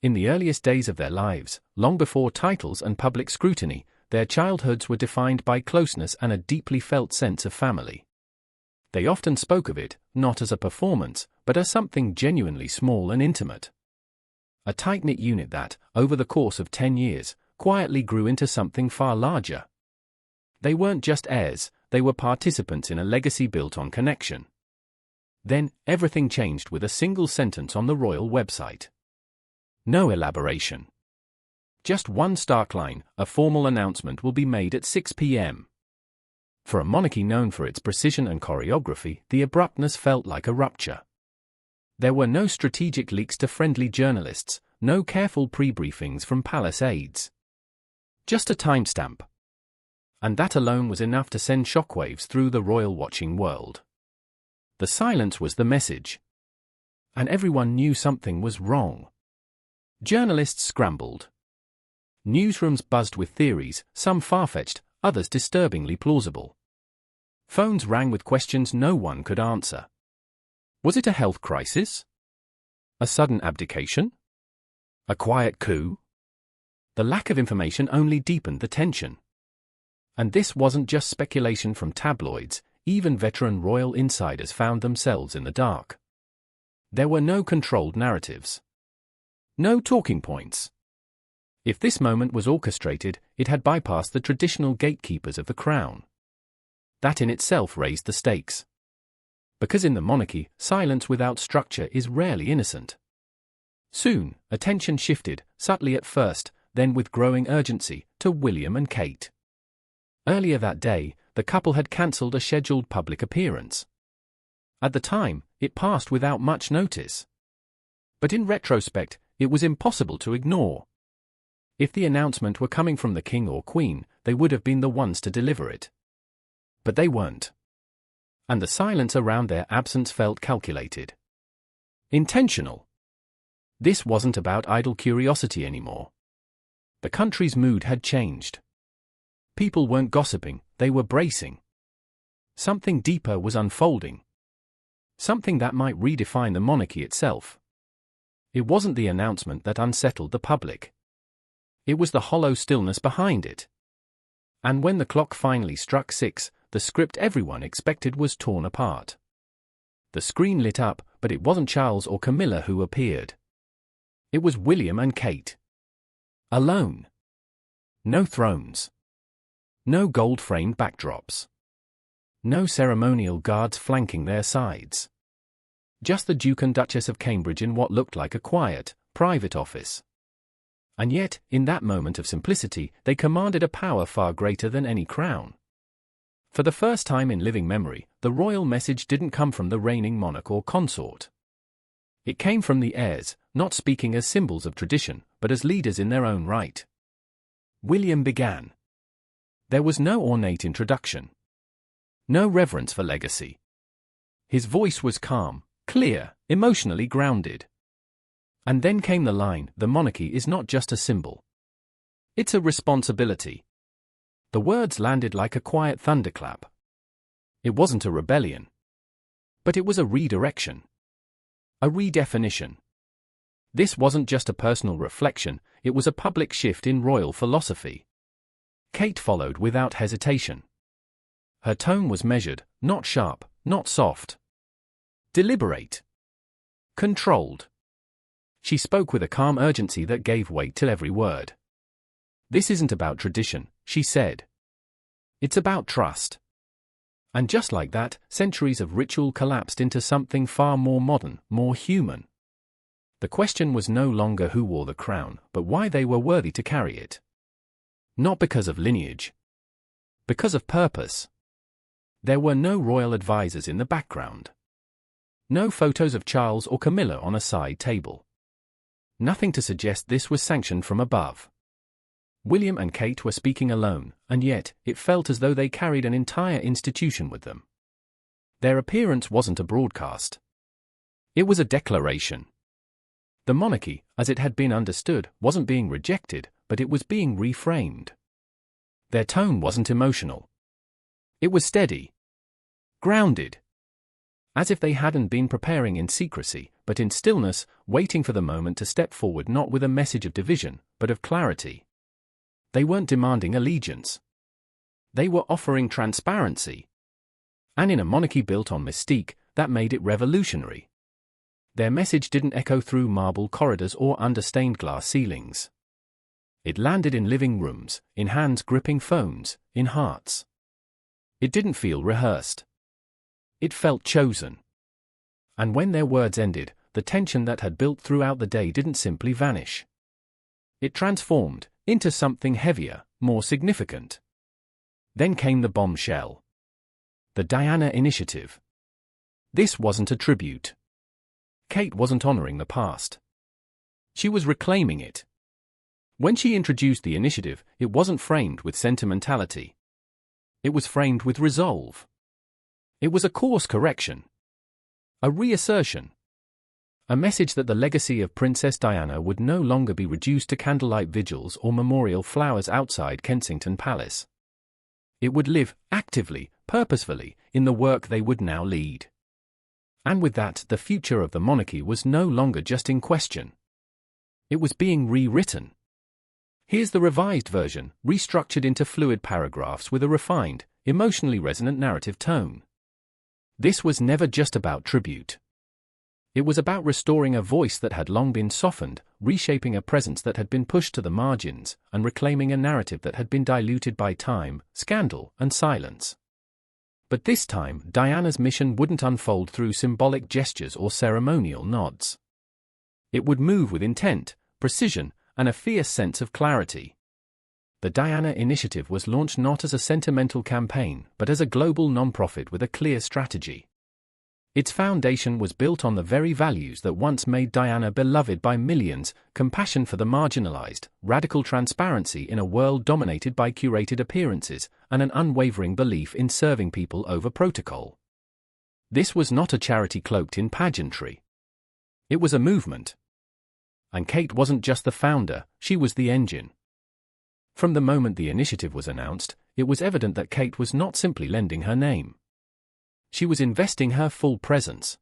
In the earliest days of their lives, long before titles and public scrutiny, their childhoods were defined by closeness and a deeply felt sense of family. They often spoke of it, not as a performance, but as something genuinely small and intimate. A tight-knit unit that, over the course of 10 years, quietly grew into something far larger. They weren't just heirs, they were participants in a legacy built on connection. Then, everything changed with a single sentence on the royal website. No elaboration. Just one stark line: a formal announcement will be made at 6 p.m. For a monarchy known for its precision and choreography, the abruptness felt like a rupture. There were no strategic leaks to friendly journalists, no careful pre-briefings from palace aides. Just a timestamp. And that alone was enough to send shockwaves through the royal watching world. The silence was the message. And everyone knew something was wrong. Journalists scrambled. Newsrooms buzzed with theories, some far-fetched, others disturbingly plausible. Phones rang with questions no one could answer. Was it a health crisis? A sudden abdication? A quiet coup? The lack of information only deepened the tension. And this wasn't just speculation from tabloids, even veteran royal insiders found themselves in the dark. There were no controlled narratives. No talking points. If this moment was orchestrated, it had bypassed the traditional gatekeepers of the crown. That in itself raised the stakes. Because in the monarchy, silence without structure is rarely innocent. Soon, attention shifted, subtly at first, then with growing urgency, to William and Kate. Earlier that day, the couple had cancelled a scheduled public appearance. At the time, it passed without much notice. But in retrospect, it was impossible to ignore. If the announcement were coming from the king or queen, they would have been the ones to deliver it. But they weren't. And the silence around their absence felt calculated. Intentional. This wasn't about idle curiosity anymore. The country's mood had changed. People weren't gossiping, they were bracing. Something deeper was unfolding. Something that might redefine the monarchy itself. It wasn't the announcement that unsettled the public. It was the hollow stillness behind it. And when the clock finally struck 6, the script everyone expected was torn apart. The screen lit up, but it wasn't Charles or Camilla who appeared. It was William and Kate. Alone. No thrones. No gold-framed backdrops. No ceremonial guards flanking their sides. Just the Duke and Duchess of Cambridge in what looked like a quiet, private office. And yet, in that moment of simplicity, they commanded a power far greater than any crown. For the first time in living memory, the royal message didn't come from the reigning monarch or consort. It came from the heirs, not speaking as symbols of tradition, but as leaders in their own right. William began. There was no ornate introduction. No reverence for legacy. His voice was calm, clear, emotionally grounded. And then came the line, "The monarchy is not just a symbol. It's a responsibility." The words landed like a quiet thunderclap. It wasn't a rebellion. But it was a redirection. A redefinition. This wasn't just a personal reflection, it was a public shift in royal philosophy. Kate followed without hesitation. Her tone was measured, not sharp, not soft. Deliberate. Controlled. She spoke with a calm urgency that gave weight to every word. "This isn't about tradition," she said. "It's about trust." And just like that, centuries of ritual collapsed into something far more modern, more human. The question was no longer who wore the crown, but why they were worthy to carry it. Not because of lineage. Because of purpose. There were no royal advisors in the background. No photos of Charles or Camilla on a side table. Nothing to suggest this was sanctioned from above. William and Kate were speaking alone, and yet, it felt as though they carried an entire institution with them. Their appearance wasn't a broadcast. It was a declaration. The monarchy, as it had been understood, wasn't being rejected, but it was being reframed. Their tone wasn't emotional. It was steady. Grounded. As if they hadn't been preparing in secrecy, but in stillness, waiting for the moment to step forward, not with a message of division, but of clarity. They weren't demanding allegiance. They were offering transparency. And in a monarchy built on mystique, that made it revolutionary. Their message didn't echo through marble corridors or under stained glass ceilings. It landed in living rooms, in hands gripping phones, in hearts. It didn't feel rehearsed. It felt chosen. And when their words ended, the tension that had built throughout the day didn't simply vanish. It transformed into something heavier, more significant. Then came the bombshell. The Diana Initiative. This wasn't a tribute. Kate wasn't honoring the past. She was reclaiming it. When she introduced the initiative, it wasn't framed with sentimentality. It was framed with resolve. It was a course correction. A reassertion. A message that the legacy of Princess Diana would no longer be reduced to candlelight vigils or memorial flowers outside Kensington Palace. It would live, actively, purposefully, in the work they would now lead. And with that, the future of the monarchy was no longer just in question. It was being rewritten. Here's the revised version, restructured into fluid paragraphs with a refined, emotionally resonant narrative tone. This was never just about tribute. It was about restoring a voice that had long been softened, reshaping a presence that had been pushed to the margins, and reclaiming a narrative that had been diluted by time, scandal, and silence. But this time, Diana's mission wouldn't unfold through symbolic gestures or ceremonial nods. It would move with intent, precision, and a fierce sense of clarity. The Diana Initiative was launched not as a sentimental campaign, but as a global non-profit with a clear strategy. Its foundation was built on the very values that once made Diana beloved by millions: compassion for the marginalized, radical transparency in a world dominated by curated appearances, and an unwavering belief in serving people over protocol. This was not a charity cloaked in pageantry. It was a movement. And Kate wasn't just the founder, she was the engine. From the moment the initiative was announced, it was evident that Kate was not simply lending her name. She was investing her full presence.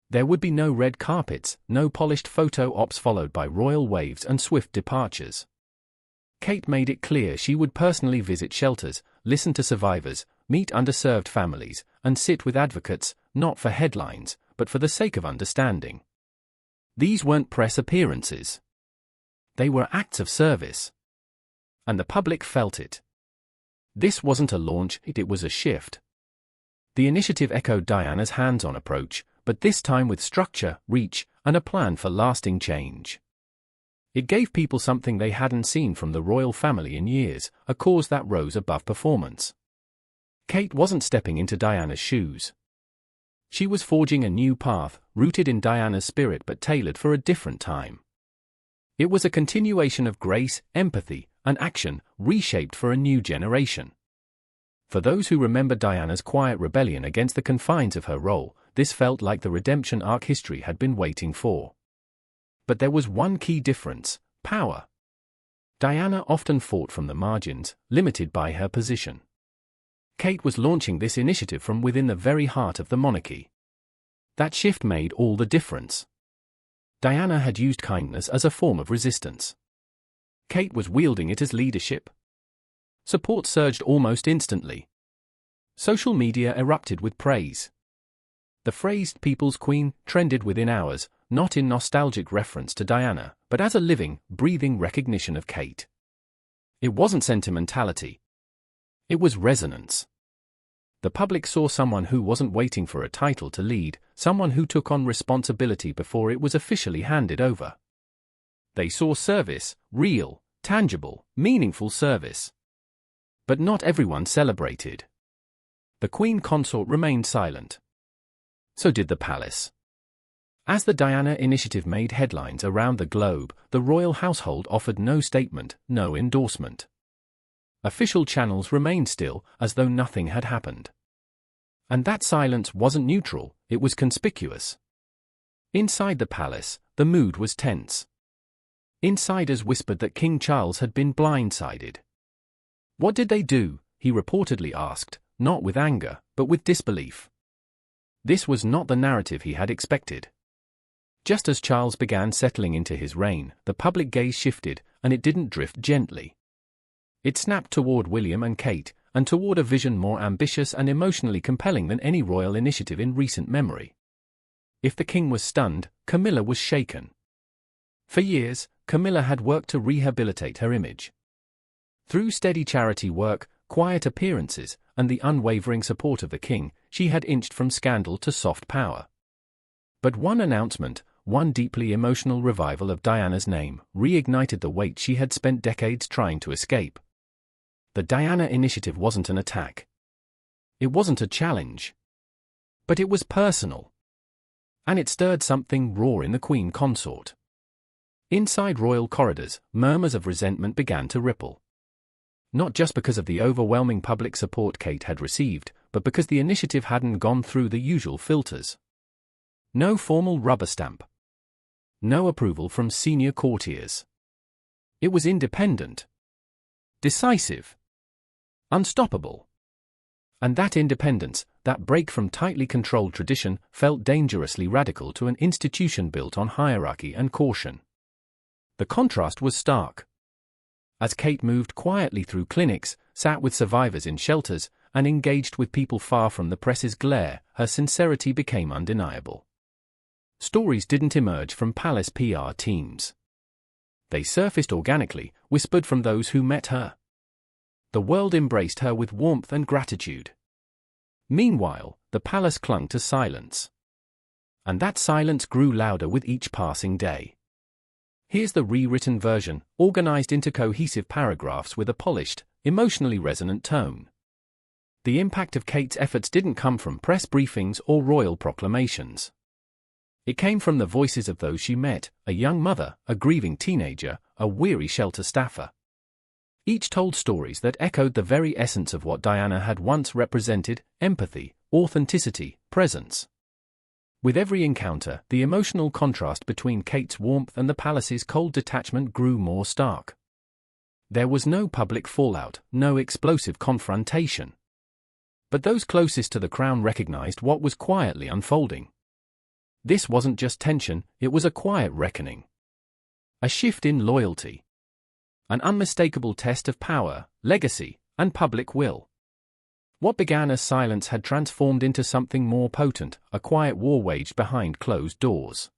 There would be no red carpets, no polished photo ops followed by royal waves and swift departures. Kate made it clear she would personally visit shelters, listen to survivors, meet underserved families, and sit with advocates, not for headlines, but for the sake of understanding. These weren't press appearances. They were acts of service. And the public felt it. This wasn't a launch, it was a shift. The initiative echoed Diana's hands-on approach, but this time with structure, reach, and a plan for lasting change. It gave people something they hadn't seen from the royal family in years, a cause that rose above performance. Kate wasn't stepping into Diana's shoes. She was forging a new path, rooted in Diana's spirit but tailored for a different time. It was a continuation of grace, empathy, and action, reshaped for a new generation. For those who remember Diana's quiet rebellion against the confines of her role, this felt like the redemption arc history had been waiting for. But there was one key difference: power. Diana often fought from the margins, limited by her position. Kate was launching this initiative from within the very heart of the monarchy. That shift made all the difference. Diana had used kindness as a form of resistance. Kate was wielding it as leadership. Support surged almost instantly. Social media erupted with praise. The phrase "People's Queen" trended within hours, not in nostalgic reference to Diana, but as a living, breathing recognition of Kate. It wasn't sentimentality. It was resonance. The public saw someone who wasn't waiting for a title to lead, someone who took on responsibility before it was officially handed over. They saw service, real, tangible, meaningful service. But not everyone celebrated. The Queen Consort remained silent. So did the palace. As the Diana Initiative made headlines around the globe, the royal household offered no statement, no endorsement. Official channels remained still, as though nothing had happened. And that silence wasn't neutral, it was conspicuous. Inside the palace, the mood was tense. Insiders whispered that King Charles had been blindsided. "What did they do?" he reportedly asked, not with anger, but with disbelief. This was not the narrative he had expected. Just as Charles began settling into his reign, the public gaze shifted, and it didn't drift gently. It snapped toward William and Kate, and toward a vision more ambitious and emotionally compelling than any royal initiative in recent memory. If the king was stunned, Camilla was shaken. For years, Camilla had worked to rehabilitate her image. Through steady charity work, quiet appearances, and the unwavering support of the king, she had inched from scandal to soft power. But one announcement, one deeply emotional revival of Diana's name, reignited the weight she had spent decades trying to escape. The Diana initiative wasn't an attack. It wasn't a challenge. But it was personal. And it stirred something raw in the Queen consort. Inside royal corridors, murmurs of resentment began to ripple. Not just because of the overwhelming public support Kate had received, but because the initiative hadn't gone through the usual filters. No formal rubber stamp. No approval from senior courtiers. It was independent. Decisive. Unstoppable. And that independence, that break from tightly controlled tradition, felt dangerously radical to an institution built on hierarchy and caution. The contrast was stark. As Kate moved quietly through clinics, sat with survivors in shelters, and engaged with people far from the press's glare, her sincerity became undeniable. Stories didn't emerge from palace PR teams. They surfaced organically, whispered from those who met her. The world embraced her with warmth and gratitude. Meanwhile, the palace clung to silence. And that silence grew louder with each passing day. Here's the rewritten version, organized into cohesive paragraphs with a polished, emotionally resonant tone. The impact of Kate's efforts didn't come from press briefings or royal proclamations. It came from the voices of those she met, a young mother, a grieving teenager, a weary shelter staffer. Each told stories that echoed the very essence of what Diana had once represented: empathy, authenticity, presence. With every encounter, the emotional contrast between Kate's warmth and the palace's cold detachment grew more stark. There was no public fallout, no explosive confrontation. But those closest to the crown recognized what was quietly unfolding. This wasn't just tension, it was a quiet reckoning. A shift in loyalty. An unmistakable test of power, legacy, and public will. What began as silence had transformed into something more potent, a quiet war waged behind closed doors.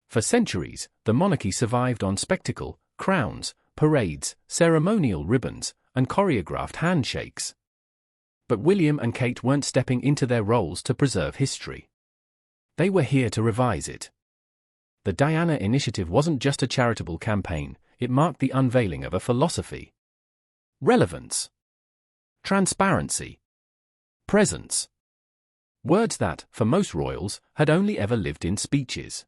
For centuries, the monarchy survived on spectacle, crowns, parades, ceremonial ribbons, and choreographed handshakes. But William and Kate weren't stepping into their roles to preserve history. They were here to revise it. The Diana Initiative wasn't just a charitable campaign, it marked the unveiling of a philosophy. Relevance. Transparency. Presence. Words that, for most royals, had only ever lived in speeches.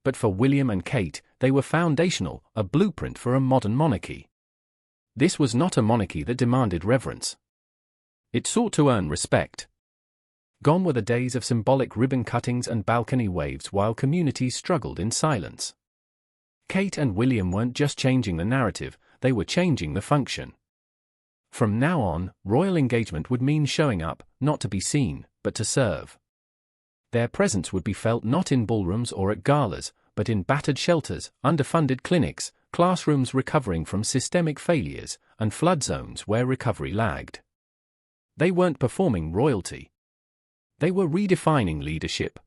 But for William and Kate, they were foundational, a blueprint for a modern monarchy. This was not a monarchy that demanded reverence. It sought to earn respect. Gone were the days of symbolic ribbon cuttings and balcony waves while communities struggled in silence. Kate and William weren't just changing the narrative, they were changing the function. From now on, royal engagement would mean showing up, not to be seen, but to serve. Their presence would be felt not in ballrooms or at galas, but in battered shelters, underfunded clinics, classrooms recovering from systemic failures, and flood zones where recovery lagged. They weren't performing royalty. They were redefining leadership.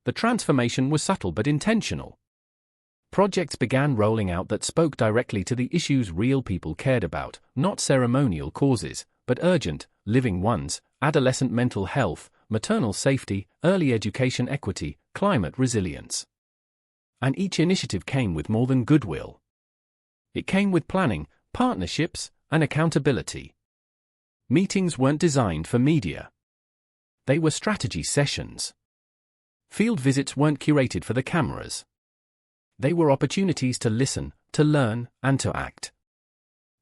The transformation was subtle but intentional. Projects began rolling out that spoke directly to the issues real people cared about, not ceremonial causes, but urgent, living ones: adolescent mental health, maternal safety, early education equity, climate resilience. And each initiative came with more than goodwill. It came with planning, partnerships, and accountability. Meetings weren't designed for media. They were strategy sessions. Field visits weren't curated for the cameras. They were opportunities to listen, to learn, and to act.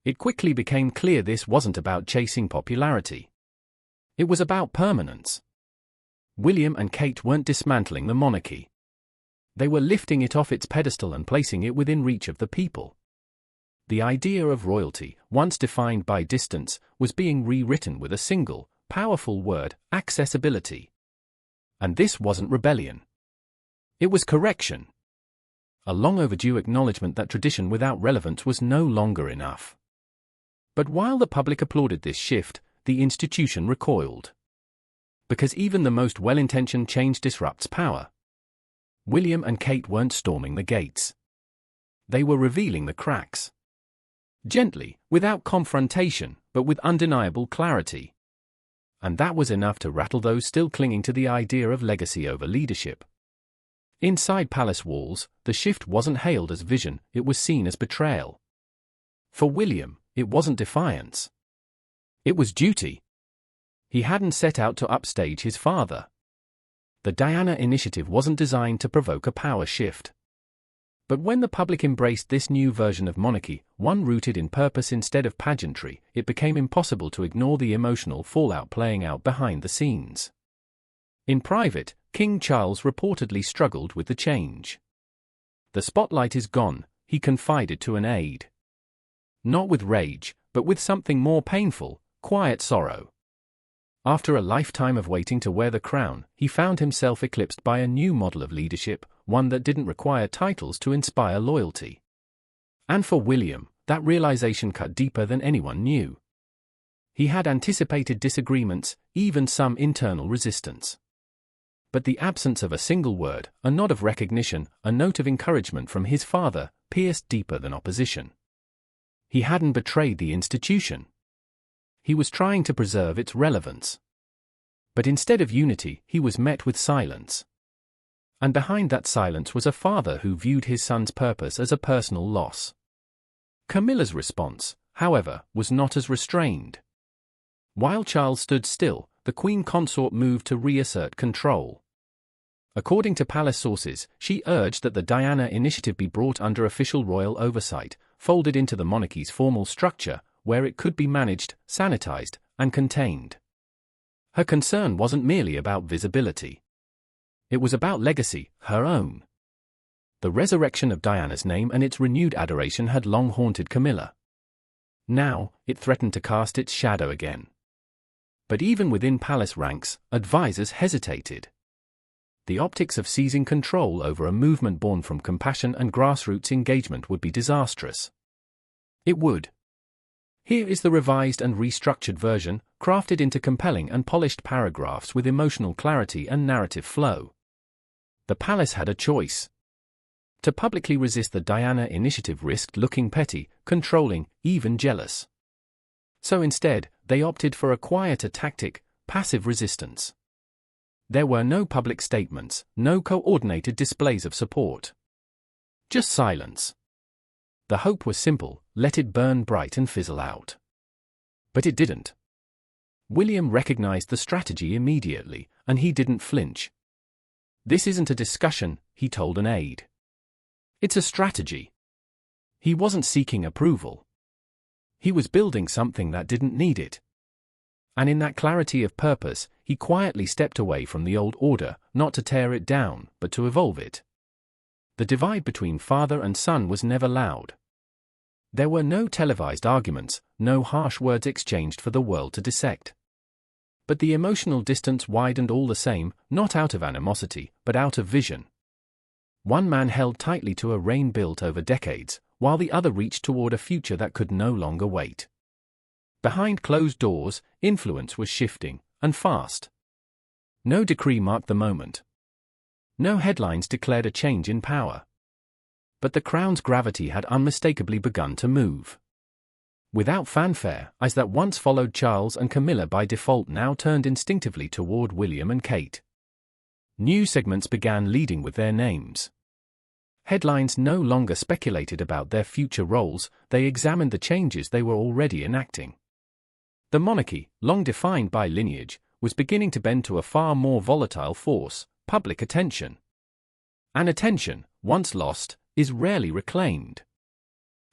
It quickly became clear this wasn't about chasing popularity. It was about permanence. William and Kate weren't dismantling the monarchy. They were lifting it off its pedestal and placing it within reach of the people. The idea of royalty, once defined by distance, was being rewritten with a single, powerful word: accessibility. And this wasn't rebellion. It was correction. A long overdue acknowledgement that tradition without relevance was no longer enough. But while the public applauded this shift, the institution recoiled. Because even the most well-intentioned change disrupts power. William and Kate weren't storming the gates. They were revealing the cracks. Gently, without confrontation, but with undeniable clarity. And that was enough to rattle those still clinging to the idea of legacy over leadership. Inside palace walls, the shift wasn't hailed as vision, it was seen as betrayal. For William, it wasn't defiance. It was duty. He hadn't set out to upstage his father. The Diana initiative wasn't designed to provoke a power shift. But when the public embraced this new version of monarchy, one rooted in purpose instead of pageantry, it became impossible to ignore the emotional fallout playing out behind the scenes. In private, King Charles reportedly struggled with the change. "The spotlight is gone," he confided to an aide. Not with rage, but with something more painful, quiet sorrow. After a lifetime of waiting to wear the crown, he found himself eclipsed by a new model of leadership, one that didn't require titles to inspire loyalty. And for William, that realization cut deeper than anyone knew. He had anticipated disagreements, even some internal resistance. But the absence of a single word, a nod of recognition, a note of encouragement from his father, pierced deeper than opposition. He hadn't betrayed the institution. He was trying to preserve its relevance. But instead of unity, he was met with silence. And behind that silence was a father who viewed his son's purpose as a personal loss. Camilla's response, however, was not as restrained. While Charles stood still, the Queen Consort moved to reassert control. According to palace sources, she urged that the Diana initiative be brought under official royal oversight, folded into the monarchy's formal structure, where it could be managed, sanitized, and contained. Her concern wasn't merely about visibility. It was about legacy, her own. The resurrection of Diana's name and its renewed adoration had long haunted Camilla. Now, it threatened to cast its shadow again. But even within palace ranks, advisors hesitated. The optics of seizing control over a movement born from compassion and grassroots engagement would be disastrous. It would. Here is the revised and restructured version, crafted into compelling and polished paragraphs with emotional clarity and narrative flow. The palace had a choice. To publicly resist the Diana initiative risked looking petty, controlling, even jealous. So instead, they opted for a quieter tactic, passive resistance. There were no public statements, no coordinated displays of support. Just silence. The hope was simple, let it burn bright and fizzle out. But it didn't. William recognized the strategy immediately, and he didn't flinch. "This isn't a discussion," he told an aide. "It's a strategy." He wasn't seeking approval. He was building something that didn't need it. And in that clarity of purpose, he quietly stepped away from the old order, not to tear it down, but to evolve it. The divide between father and son was never loud. There were no televised arguments, no harsh words exchanged for the world to dissect. But the emotional distance widened all the same, not out of animosity, but out of vision. One man held tightly to a reign built over decades, while the other reached toward a future that could no longer wait. Behind closed doors, influence was shifting, and fast. No decree marked the moment. No headlines declared a change in power. But the crown's gravity had unmistakably begun to move. Without fanfare, eyes that once followed Charles and Camilla by default now turned instinctively toward William and Kate. New segments began leading with their names. Headlines no longer speculated about their future roles, they examined the changes they were already enacting. The monarchy, long defined by lineage, was beginning to bend to a far more volatile force, public attention. And attention, once lost, is rarely reclaimed.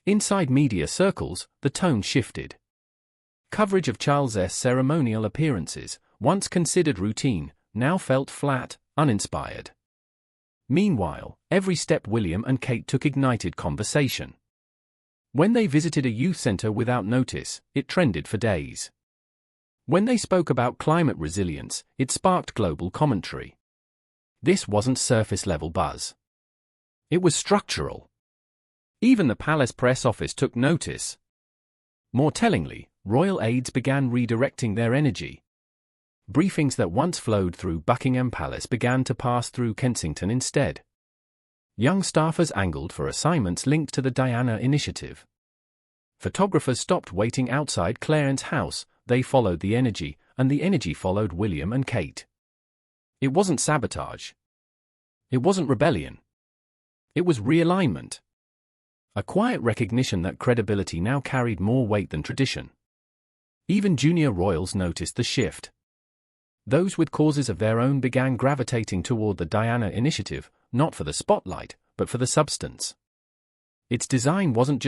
Inside media circles, the tone shifted. Coverage of Charles's ceremonial appearances, once considered routine, now felt flat, uninspired. Meanwhile, every step William and Kate took ignited conversation. When they visited a youth center without notice, it trended for days. When they spoke about climate resilience, it sparked global commentary. This wasn't surface-level buzz. It was structural. Even the palace press office took notice. More tellingly, royal aides began redirecting their energy. Briefings that once flowed through Buckingham Palace began to pass through Kensington instead. Young staffers angled for assignments linked to the Diana initiative. Photographers stopped waiting outside Clarence's house, they followed the energy, and the energy followed William and Kate. It wasn't sabotage. It wasn't rebellion. It was realignment. A quiet recognition that credibility now carried more weight than tradition. Even junior royals noticed the shift. Those with causes of their own began gravitating toward the Diana initiative, not for the spotlight, but for the substance. Its design wasn't just